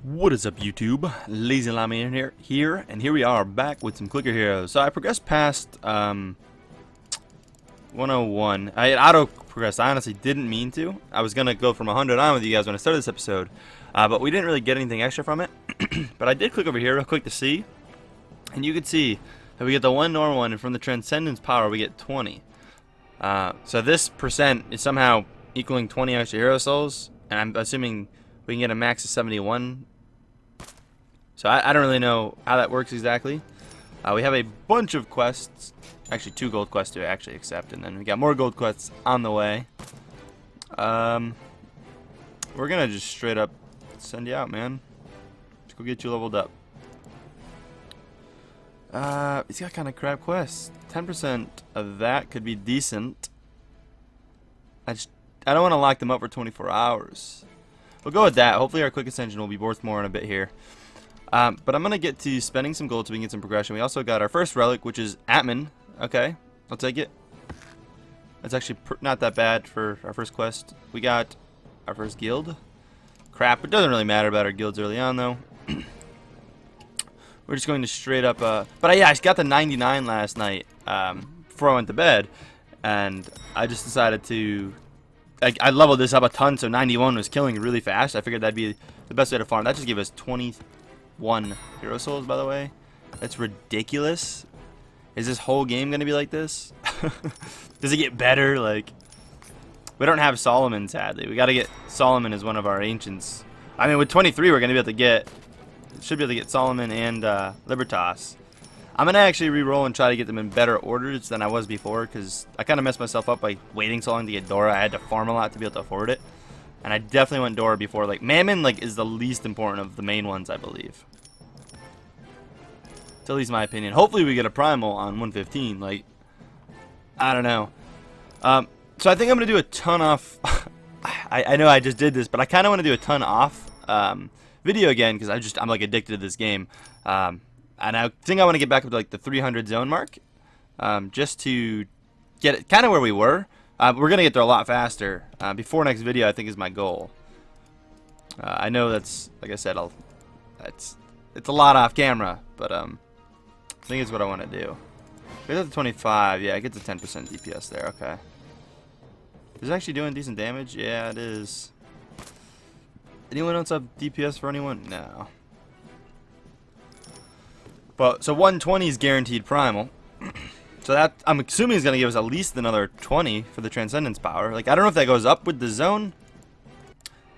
What is up, YouTube? LazeeLlama here, and here we are back with some clicker heroes. So I progressed past 101. I had auto progressed. I honestly didn't mean to. I was gonna go from 100 on with you guys when I started this episode, but we didn't really get anything extra from it. But I did click over here real quick to see, and you can see that we get the one normal one, and from the Transcendence power we get 20. So this percent is somehow equaling 20 extra hero souls, and I'm assuming we can get a max of 71. So I don't really know how that works exactly. We have a bunch of quests, actually 2 gold quests to actually accept, and then we got more gold quests on the way. We're gonna just straight up send you out, man. Let's go get you leveled up. It's got kind of crap quests. 10% of that could be decent. I don't want to lock them up for 24 hours. We'll go with that. Hopefully our quick ascension will be worth more in a bit here. But I'm going to get to spending some gold so we can get some progression. We also got our first relic, which is Atman. Okay, I'll take it. That's actually not that bad for our first quest. We got our first guild. Crap, it doesn't really matter about our guilds early on, though. We're just going to straight up... But yeah, I got the 99 last night before I went to bed. And I just decided to... I leveled this up a ton, so 91 was killing really fast. I figured that'd be the best way to farm. That just gave us 21 hero souls, by the way. That's ridiculous. Is this whole game gonna be like this? Does it get better? Like, we don't have Solomon, sadly. We gotta get Solomon as one of our ancients. I mean, with 23, we're gonna be able to get... Should be able to get Solomon and Libertas. I'm gonna actually re-roll and try to get them in better orders than I was before, because I kind of messed myself up by waiting so long to get Dora. I had to farm a lot to be able to afford it, and I definitely went Dora before. Like, Mammon, like, is the least important of the main ones, I believe. It's at least my opinion. Hopefully we get a primal on 115. Like, I don't know. So I think I'm gonna do a ton off. I know I just did this, but I kind of want to do a ton off video again, because I'm like addicted to this game. And I think I want to get back up to like the 300 zone mark, just to get it kind of where we were. We're going to get there a lot faster. Before next video, I think, is my goal. I know that's, like I said, it's a lot off camera, but I think it's what I want to do. Get up to 25. Yeah, it gets a 10% DPS there. Okay. Is it actually doing decent damage? Yeah, it is. Anyone else have DPS for anyone? No. But so 120 is guaranteed primal. So that, I'm assuming, is going to give us at least another 20 for the Transcendence power. Like, I don't know if that goes up with the zone.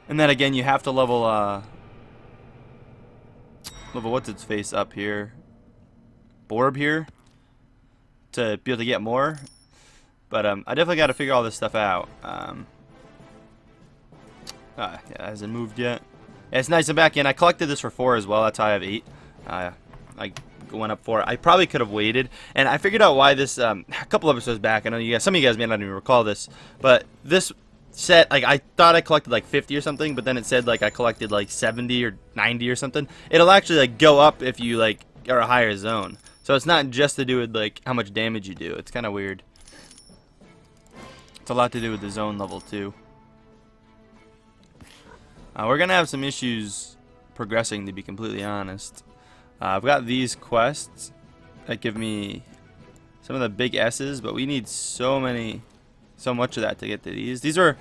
And then again, you have to level what's its face up here, Borb here, to be able to get more. But I definitely got to figure all this stuff out. Yeah, it hasn't moved yet. Yeah, it's nice. I'm back in. I collected this for 4 as well. That's how I have 8. I went up 4. I probably could have waited, and I figured out why this. A couple episodes back, I know you guys, some of you guys may not even recall this, but this set, like, I thought I collected like 50 or something, but then it said like I collected like 70 or 90 or something. It'll actually like go up if you like are a higher zone. So it's not just to do with like how much damage you do. It's kind of weird. It's a lot to do with the zone level too. We're gonna have some issues progressing, to be completely honest. I've got these quests that give me some of the big S's, but we need so much of that to get to these. These are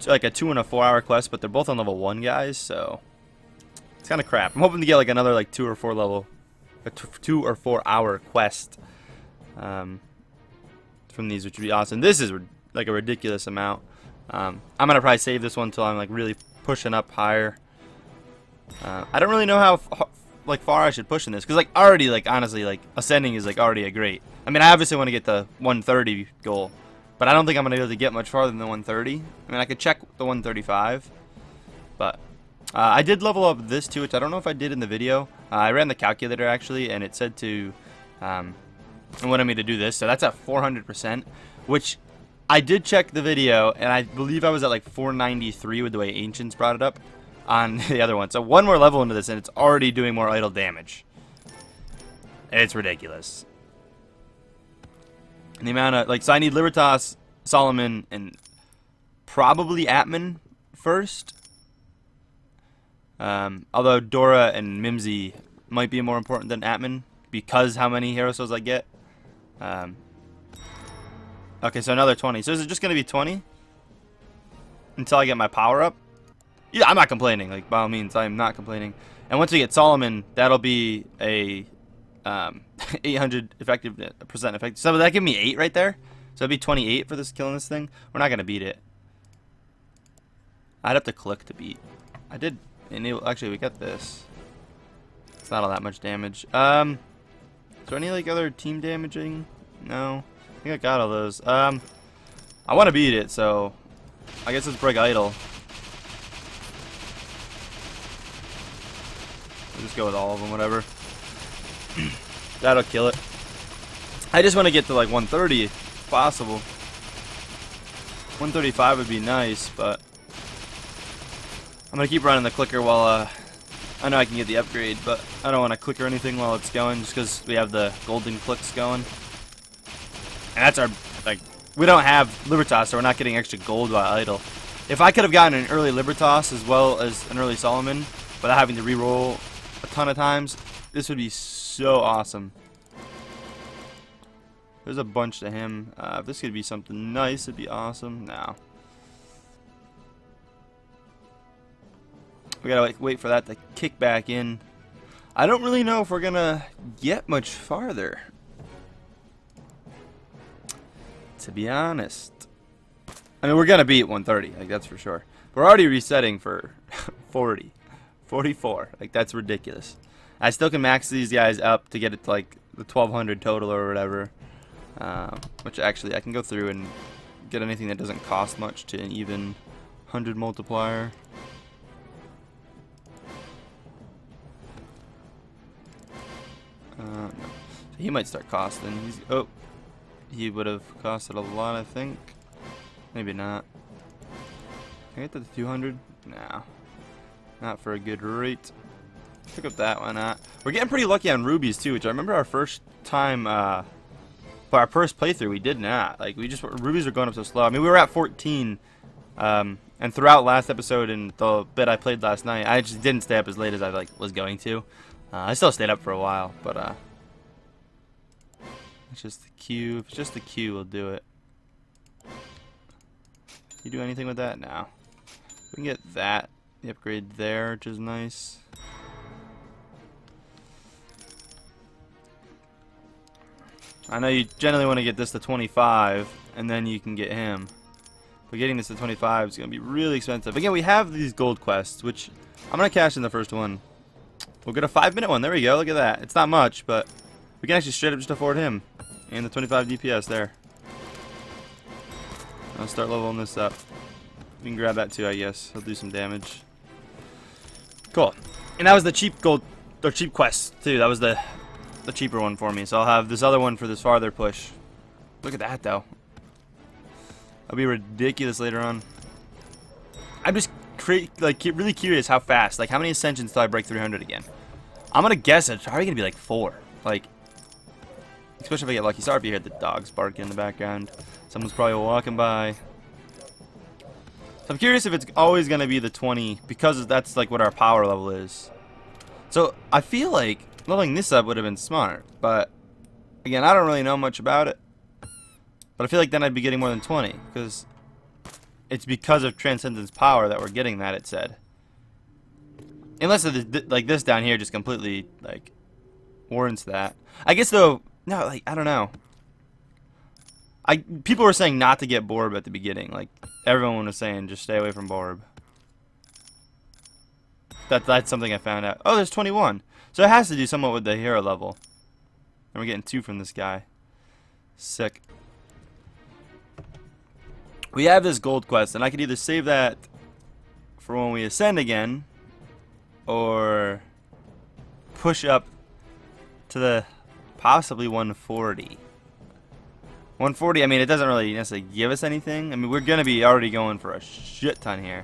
like a 2 and a 4 hour quest, but they're both on level 1, guys, so it's kind of crap. I'm hoping to get like another like 2 or 4 hour quest from these, which would be awesome. This is like a ridiculous amount. I'm gonna probably save this one until I'm like really pushing up higher. I don't really know how like far I should push in this, because like already, like, honestly, like ascending is like already a great. I mean, I obviously want to get the 130 goal, but I don't think I'm gonna be able to get much farther than the 130. I mean, I could check the 135, but I did level up this too, which I don't know if I did in the video. I ran the calculator actually, and it said to it wanted me to do this, so that's at 400%, which I did check the video, and I believe I was at like 493 with the way Ancients brought it up on the other one. So one more level into this, and it's already doing more idle damage. It's ridiculous. And the amount of, like, so I need Libertas, Solomon, and probably Atman first. Although Dora and Mimsy might be more important than Atman because how many hero souls I get. Okay, so another 20. So is it just going to be 20 until I get my power up? Yeah, I'm not complaining. Like, by all means, I am not complaining. And once we get Solomon, that'll be a 800 percent effective. So that give me 8 right there. So it'd be 28 for this killing this thing. We're not gonna beat it. I'd have to click to beat. I did enable. Actually, we got this. It's not all that much damage. Is there any like other team damaging? No. I think I got all those. I want to beat it, so I guess let's break idle. We'll just go with all of them, whatever. That'll kill it. I just want to get to like 130 if possible. 135 would be nice, but I'm going to keep running the clicker while I know I can get the upgrade, but I don't want to click or anything while it's going just because we have the golden clicks going. And that's our, like, we don't have Libertas, so we're not getting extra gold while idle. If I could have gotten an early Libertas as well as an early Solomon without having to re-roll a ton of times, this would be so awesome. There's a bunch to him. If this could be something nice, it'd be awesome. No. We gotta like, wait for that to kick back in. I don't really know if we're gonna get much farther, to be honest. I mean, we're gonna beat 130, like that's for sure. We're already resetting for 40, 44. Like that's ridiculous. I still can max these guys up to get it to like the 1200 total or whatever. Which actually I can go through and get anything that doesn't cost much to an even 100 multiplier. No. So he might start costing. Oh, he would have costed a lot, I think. Maybe not. Can I get to the 200? No. Not for a good rate. Pick up that, why not? We're getting pretty lucky on rubies too, which I remember our first time, for our first playthrough, we did not. Like, rubies were going up so slow. I mean, we were at 14, and throughout last episode and the bit I played last night, I just didn't stay up as late as I was going to. I still stayed up for a while, but it's just the Q. If it's just the Q, we'll do it. You do anything with that? No. We can get that, the upgrade there, which is nice. I know you generally want to get this to 25, and then you can get him. But getting this to 25 is going to be really expensive. Again, we have these gold quests, which I'm going to cash in the first one. We'll get a 5-minute one. There we go. Look at that. It's not much, but we can actually straight up just afford him. And the 25 DPS there. I'll start leveling this up. We can grab that too, I guess. He'll do some damage. Cool. And that was the cheap gold, or cheap quest too. That was the cheaper one for me. So I'll have this other one for this farther push. Look at that though. That'll be ridiculous later on. I'm just really curious how fast. Like, how many ascensions till I break 300 again? I'm gonna guess it's probably gonna be like 4. Like, especially if I get lucky. Sorry if you heard the dogs barking in the background. Someone's probably walking by. So I'm curious if it's always gonna be the 20 because that's like what our power level is. So I feel like leveling this up would have been smart, but again, I don't really know much about it. But I feel like then I'd be getting more than 20 because it's because of Transcendence power that we're getting that, it said. Unless like this down here just completely like warrants that. I guess though, no, like I don't know. People were saying not to get Borb at the beginning. Like everyone was saying just stay away from Borb. That's something I found out. Oh, there's 21. So it has to do somewhat with the hero level. And we're getting 2 from this guy. Sick. We have this gold quest, and I could either save that for when we ascend again, or push up to the possibly 140. 140, I mean, it doesn't really necessarily give us anything. I mean, we're going to be already going for a shit ton here.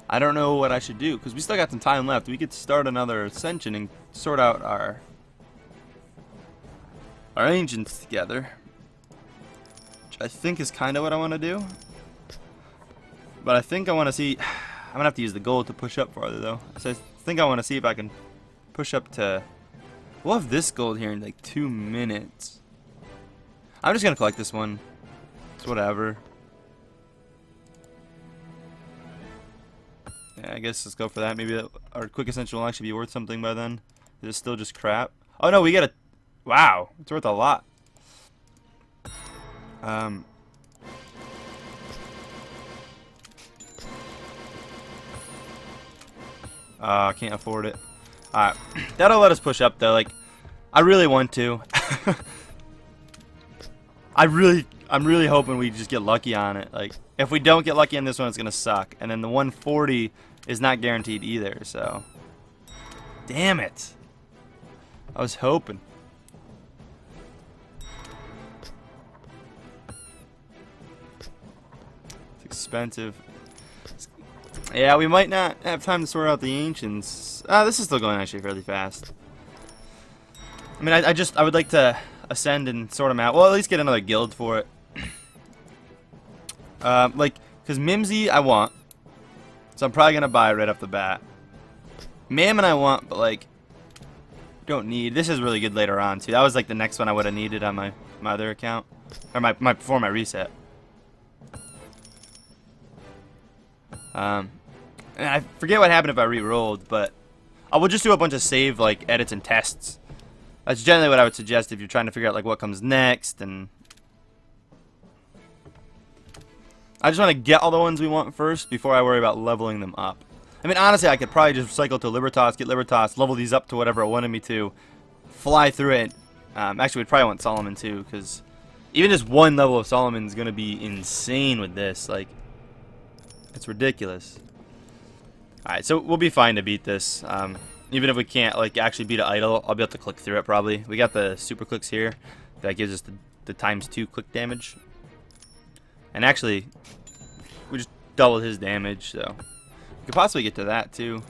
I don't know what I should do, because we still got some time left. We could start another Ascension and sort out our ancients together. Which I think is kind of what I want to do. But I think I want to see... I'm gonna have to use the gold to push up farther though. So I think I want to see if I can push up to. We'll have this gold here in like 2 minutes. I'm just gonna collect this one. It's whatever. Yeah, I guess let's go for that. Maybe our quick ascension will actually be worth something by then. Is it still just crap? Oh no, we get a. Wow, it's worth a lot. I can't afford it. Alright, that'll let us push up though. Like, I really want to. I'm really hoping we just get lucky on it. Like, if we don't get lucky on this one, it's gonna suck. And then the 140 is not guaranteed either. So, damn it. I was hoping. It's expensive. Yeah, we might not have time to sort out the ancients. This is still going actually fairly fast. I mean, I would like to ascend and sort them out. Well, at least get another guild for it. Like, because Mimsy I want, so I'm probably gonna buy right off the bat. Mammon I want, but like, don't need. This is really good later on too. That was like the next one I would have needed on my other account, or before my reset. And I forget what happened if I re-rolled, but I will just do a bunch of save like edits and tests. That's generally what I would suggest if you're trying to figure out like what comes next. And I just want to get all the ones we want first before I worry about leveling them up. I mean, honestly, I could probably just cycle to Libertas, get Libertas, level these up to whatever it wanted me to, fly through it. Actually, we'd probably want Solomon too, because even just one level of Solomon is going to be insane with this. Like, it's ridiculous. Alright, so we'll be fine to beat this. Even if we can't like actually beat an idol, I'll be able to click through it probably. We got the super clicks here. That gives us the ×2 click damage. And actually, we just doubled his damage, so we could possibly get to that too.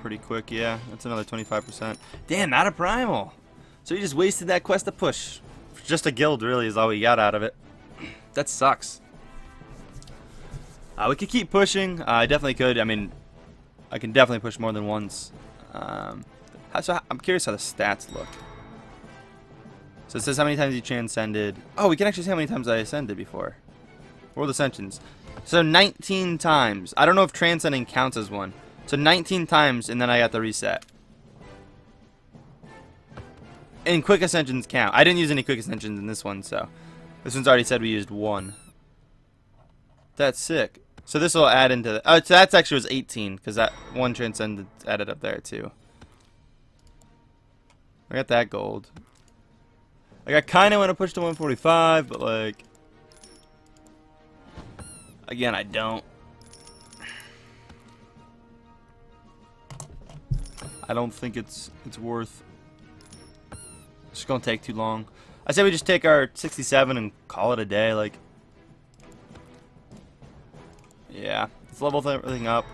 Pretty quick, yeah. That's another 25%. Damn, not a primal. So you just wasted that quest to push. Just a guild really is all we got out of it. That sucks. We could keep pushing. I definitely could. I mean, I can definitely push more than once. So I'm curious how the stats look. So it says how many times you transcended. Oh, we can actually see how many times I ascended before. World Ascensions. So 19 times. I don't know if transcending counts as one. So 19 times, and then I got the reset. And quick ascensions count. I didn't use any quick ascensions in this one, so this one's already said we used one. That's sick. So this will add into the. Oh, so that's actually was 18 because that one transcendence added up there too. I got that gold. Like I kind of want to push to 145, but like again, I don't. I don't think it's worth. It's just gonna take too long. I say we just take our 67 and call it a day. Like. Yeah, let's level everything up.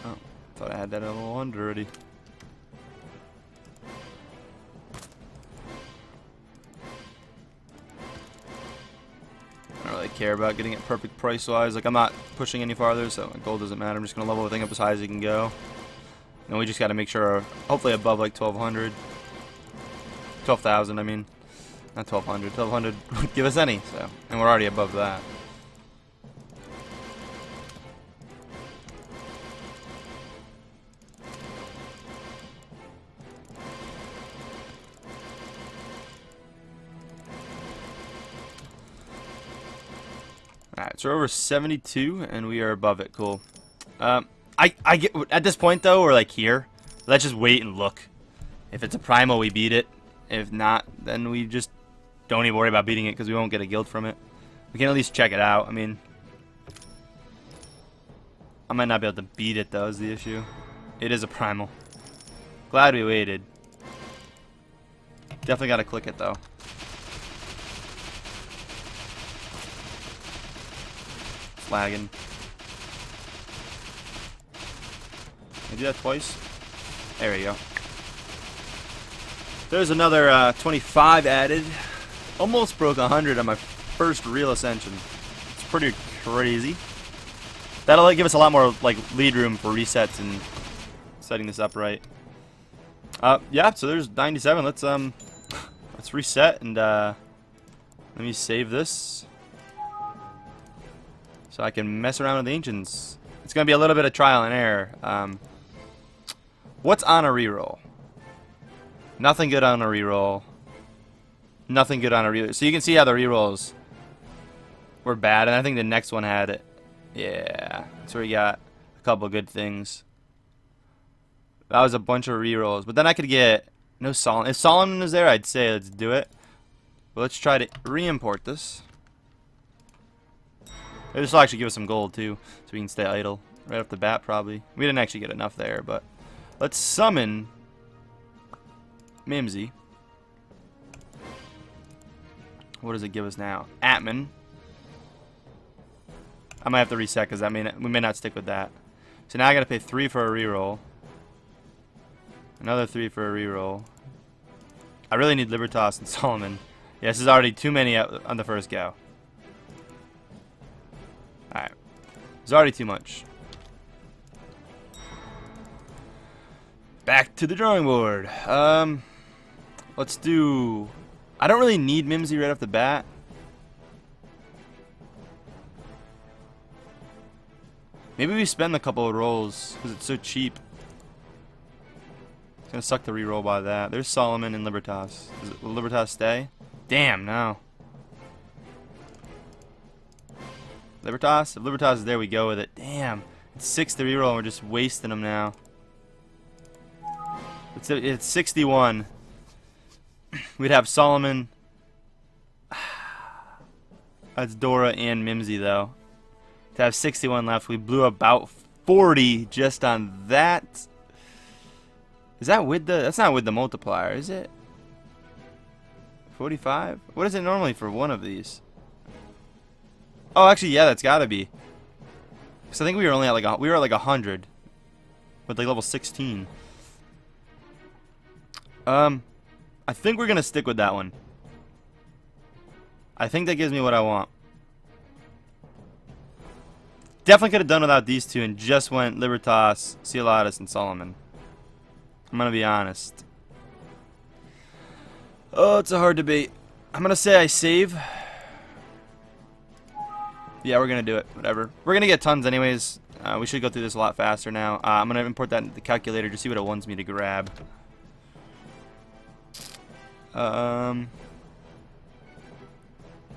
Oh, thought I had that a little under already. I don't really care about getting it perfect price-wise. Like, I'm not pushing any farther, so gold doesn't matter. I'm just going to level everything up as high as you can go. And we just got to make sure, hopefully above like 1,200. 12,000, I mean. Not 1,200. 1,200 would give us any, so. And we're already above that. Alright, so we're over 72, and we are above it. Cool. I get, at this point, though, we're like here. Let's just wait and look. If it's a primal, we beat it. If not, then we just don't even worry about beating it because we won't get a guild from it. We can at least check it out. I mean, I might not be able to beat it, though, is the issue. It is a primal. Glad we waited. Definitely got to click it, though. It's lagging. Can I do that twice? There we go. There's another 25 added. Almost broke 100 on my first real Ascension. It's pretty crazy. That'll like, give us a lot more like lead room for resets and setting this up right. Yeah, so there's 97. Let's reset and let me save this so I can mess around with the ancients. It's gonna be a little bit of trial and error. What's on a reroll? Nothing good on a reroll. Nothing good on a reroll. So you can see how the rerolls were bad, and I think the next one had it. Yeah, so we got a couple good things. That was a bunch of rerolls, but then I could get no Solomon. If Solomon was there, I'd say let's do it. But let's try to re-import this. This will actually give us some gold too, so we can stay idle right off the bat. Probably we didn't actually get enough there, but let's summon Mimsy. What does it give us now? Atman. I might have to reset because we may not stick with that. So now I got to pay 3 for a reroll. Another 3 for a reroll. I really need Libertas and Solomon. Yeah, this is already too many on the first go. Alright. It's already too much. Back to the drawing board. Let's do... I don't really need Mimsy right off the bat. Maybe we spend a couple of rolls because it's so cheap. It's gonna suck to reroll by that. There's Solomon and Libertas. Will Libertas stay? Damn, no. Libertas? If Libertas is there, we go with it. Damn. It's 6 to reroll and we're just wasting them now. It's 61. We'd have Solomon. That's Dora and Mimsy, though. To have 61 left, we blew about 40 just on that. Is that with the... That's not with the multiplier, is it? 45? What is it normally for one of these? Oh, actually, yeah, that's gotta be. Because I think we were only at like we were at like 100 with like level 16. I think we're gonna stick with that one. I think that gives me what I want. Definitely could have done without these two and just went Libertas, Cieladas, and Solomon. I'm gonna be honest. Oh, it's a hard debate. I'm gonna say I save. Yeah, we're gonna do it. Whatever. We're gonna get tons anyways. We should go through this a lot faster now. I'm gonna import that into the calculator to see what it wants me to grab.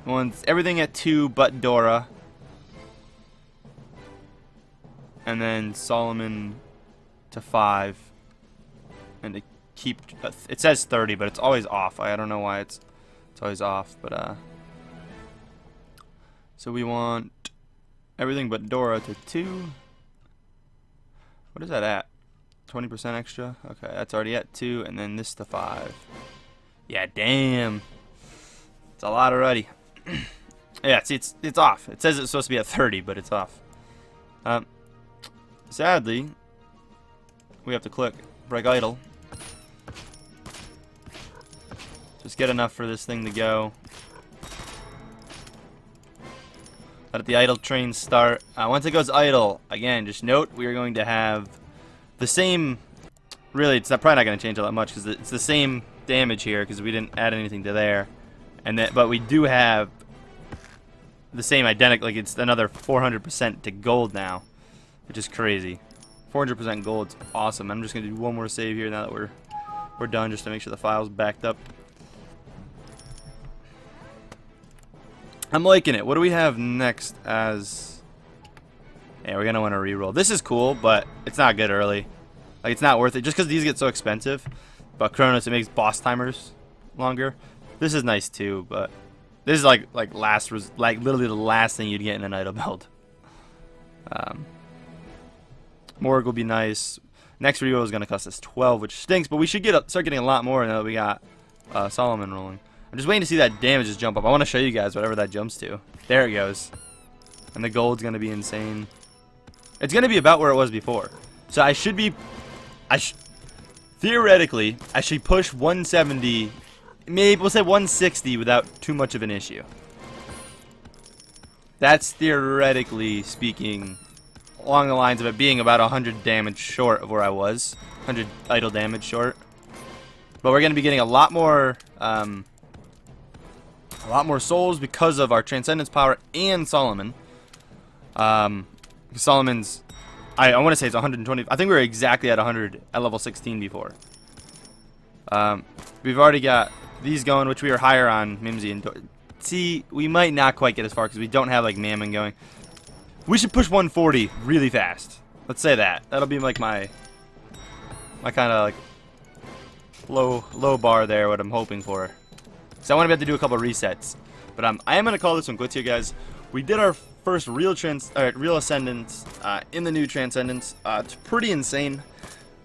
Wants everything at 2 but Dora. And then Solomon to 5. And to keep... it says 30, but it's always off. I don't know why it's always off, but... So we want everything but Dora to 2. What is that at? 20% extra? Okay, that's already at 2. And then this to 5. Yeah, damn. It's a lot already. Yeah, see, it's off. It says it's supposed to be at 30, but it's off. Sadly, we have to click break idle. Just get enough for this thing to go. Let the idle train start. Once it goes idle, again, just note we are going to have the same... Really, it's probably not going to change all that much because it's the same damage here because we didn't add anything to there. But we do have the same identical, like it's another 400% to gold now, which is crazy. 400% gold's awesome. I'm just gonna do one more save here now that we're done, just to make sure the file's backed up. I'm liking it. What do we have next as... Yeah, we're gonna want to reroll. This is cool, but it's not good early. Like, it's not worth it just because these get so expensive. But Kronos, it makes boss timers longer. This is nice too, but this is like literally the last thing you'd get in an idle build. Morgue will be nice. Next reroll is gonna cost us 12, which stinks, but we should start getting a lot more now that we got Solomon rolling. I'm just waiting to see that damage just jump up. I want to show you guys whatever that jumps to. There it goes, and the gold's gonna be insane. It's gonna be about where it was before, so I should be, theoretically, I should push 170 maybe we'll say 160 without too much of an issue. That's theoretically speaking along the lines of it being about 100 damage short of where I was. 100 idle damage short. But we're going to be getting a lot more souls because of our Transcendence power and Solomon. Solomon's, I want to say it's 120. I think we were exactly at 100 at level 16 before. We've already got these going, which we were higher on Mimsy and see, we might not quite get as far because we don't have like Mammon going. We should push 140 really fast. Let's say that. That'll be like my kind of like low bar there, what I'm hoping for. So I want to be able to do a couple of resets. But I am going to call this one quits here, guys. We did our first real Ascendance in the new Transcendence. It's pretty insane.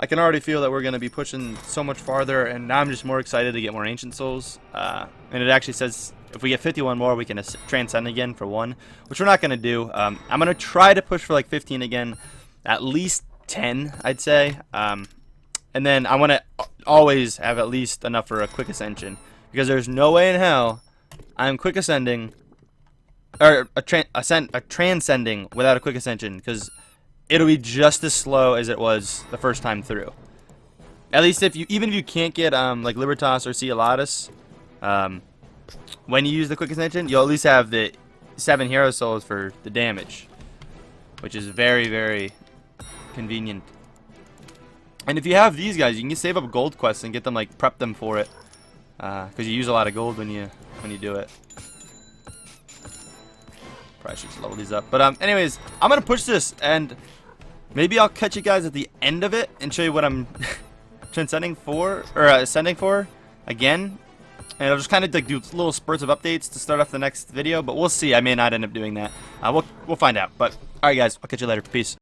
I can already feel that we're going to be pushing so much farther, and now I'm just more excited to get more Ancient Souls. And it actually says if we get 51 more, we can Transcend again for 1, which we're not going to do. I'm going to try to push for like 15 again, at least 10, I'd say. And then I want to always have at least enough for a quick Ascension, because there's no way in hell I'm quick ascending or transcending without a quick Ascension, because it'll be just as slow as it was the first time through. At least even if you can't get like Libertas or Cielatus, when you use the quick Ascension, you'll at least have the 7 hero souls for the damage, which is very, very convenient. And if you have these guys, you can save up gold quests and get them, like, prep them for it, because you use a lot of gold when you do it. Probably should just level these up. But anyways, I'm gonna push this, and maybe I'll catch you guys at the end of it and show you what I'm transcending for or ascending for again. And I'll just kind of like do little spurts of updates to start off the next video, but we'll see. I may not end up doing that. We'll find out. But all right, guys, I'll catch you later. Peace.